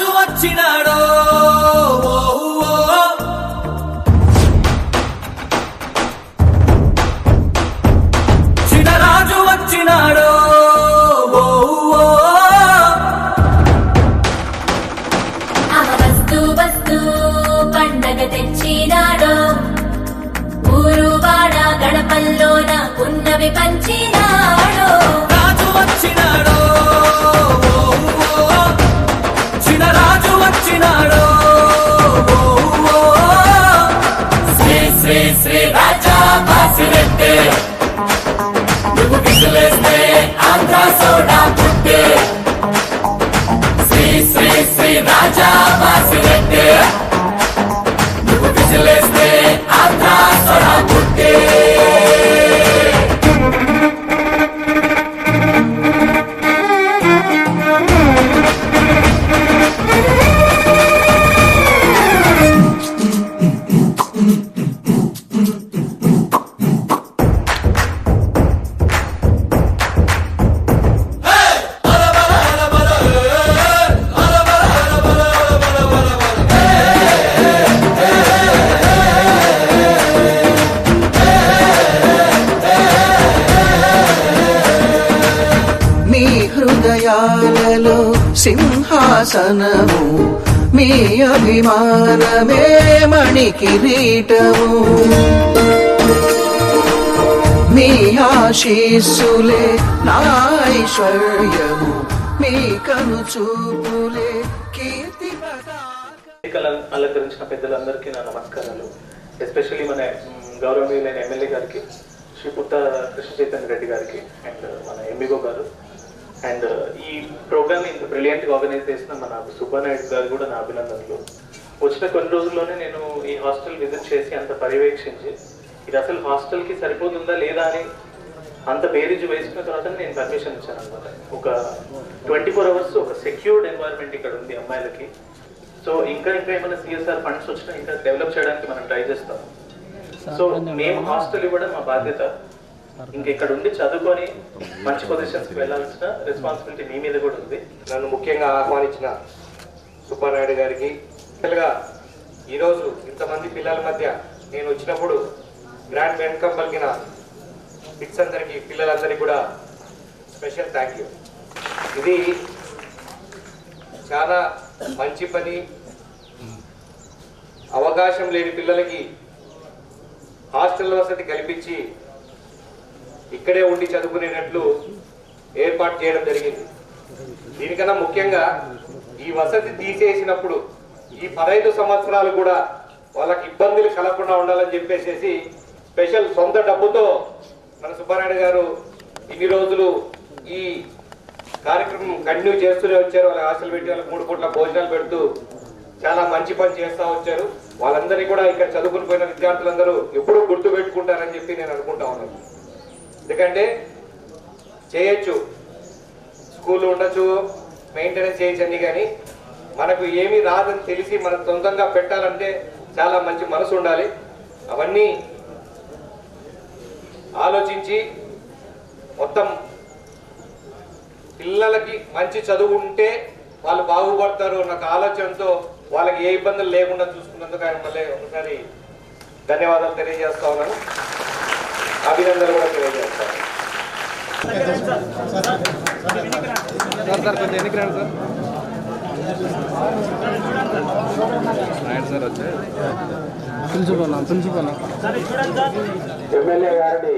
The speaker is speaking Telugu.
రాజు వచ్చినాడో చినరాజు వచ్చినాడో వస్తు వస్తు పండగ తెచ్చినాడో ఊరు వాడ గడపల్లోన ఉన్నవి పంచినాడో రాజు వచ్చినాడో చినరాజు వచ్చినాడో శ్రీ శ్రీ శ్రీ రాజా బాసిరెడ్డి నువ్వు విసిలేస్తే ఆంధ్ర సోడా పుట్టే శ్రీ శ్రీ శ్రీ రాజా బాసిరెడ్డి నువ్వు విసిలేస్తే ఆంధ్ర సోడా పుట్టే హృదయాలలో సింహాసనము మీ అభిమానమే మణి కిరీటము మీ ఆశీస్సులే నా ఐశ్వర్యము మీ కను చూపులే కీర్తి అలంకరించిన పెద్దలందరికీ నా నమస్కారాలు. ఎస్పెషల్లీ మన గౌరవనీయులైన ఎమ్మెల్యే గారికి శ్రీ పుట్ట కృష్ణ చైతన్య రెడ్డి గారికి అండ్ మన ఎంబీఓ గారు అండ్ ఈ ప్రోగ్రామ్ ఇంత బ్రిలియంట్గా ఆర్గనైజ్ చేసిన మన సుబ్బానాయుడు గారు కూడా నా అభినందనలు. వచ్చిన కొన్ని రోజుల్లోనే నేను ఈ హాస్టల్ విజిట్ చేసి అంత పర్యవేక్షించి ఇది అసలు హాస్టల్కి సరిపోతుందా లేదా అని అంత బేరీజు వేసుకున్న తర్వాత నేను పర్మిషన్ ఇచ్చాను అనమాట. ఒక 24 hours ఒక సెక్యూర్డ్ ఎన్వైరన్మెంట్ ఇక్కడ ఉంది అమ్మాయిలకి. సో ఇంకా ఏమైనా సిఎస్ఆర్ ఫండ్స్ వచ్చినా ఇంకా డెవలప్ చేయడానికి మనం ట్రై చేస్తాం. సో మేము హాస్టల్ ఇవ్వడం మా బాధ్యత. ఇంక ఇక్కడ ఉండి చదువుకొని మంచి పొజిషన్స్కి వెళ్ళాల్సిన రెస్పాన్సిబిలిటీ మీ మీద కూడా ఉంది. నన్ను ముఖ్యంగా ఆహ్వానించిన సుబ్బానాయుడు గారికి స్పెషల్గా ఈరోజు ఇంతమంది పిల్లల మధ్య నేను వచ్చినప్పుడు గ్రాండ్ వెల్కమ్ పలికిన కిడ్స్ అందరికీ పిల్లలందరికీ కూడా స్పెషల్ థ్యాంక్ యూ. ఇది చాలా మంచి పని. అవకాశం లేని పిల్లలకి హాస్టల్ వసతి కల్పించి ఇక్కడే ఉండి చదువుకునేటట్లు ఏర్పాటు చేయడం జరిగింది. దీనికన్నా ముఖ్యంగా ఈ వసతి తీసేసినప్పుడు ఈ 15 సంవత్సరాలు కూడా వాళ్ళకి ఇబ్బందులు కలగకుండా ఉండాలని చెప్పేసి స్పెషల్ సొంత డబ్బుతో మన సుబ్బానాయుడు గారు ఇన్ని రోజులు ఈ కార్యక్రమం కంటిన్యూ చేస్తూనే వచ్చారు. వాళ్ళ హాస్టల్ పెట్టి వాళ్ళకి 3 పూట్ల భోజనాలు పెడుతూ చాలా మంచి పని చేస్తూ వచ్చారు. వాళ్ళందరినీ కూడా ఇక్కడ చదువుకుని పోయిన విద్యార్థులందరూ ఎప్పుడూ గుర్తు పెట్టుకుంటారని చెప్పి నేను అనుకుంటా ఉన్నాను. ఎందుకంటే చేయొచ్చు, స్కూల్ ఉండొచ్చు, మెయింటెనెన్స్ చేయొచ్చని, కానీ మనకు ఏమీ రాదని తెలిసి మనం సొంతంగా పెట్టాలంటే చాలా మంచి మనసు ఉండాలి. అవన్నీ ఆలోచించి మొత్తం పిల్లలకి మంచి చదువు ఉంటే వాళ్ళు బాగుపడతారు నాకు ఆలోచనతో వాళ్ళకి ఏ ఇబ్బందులు లేకుండా చూసుకున్నందుకు ఆయన మళ్ళీ ఒకసారి ధన్యవాదాలు తెలియజేస్తా ఉన్నాను. అభినందనలు కూడా తెలియజేస్తాను. ఎమ్మెల్యే గారిని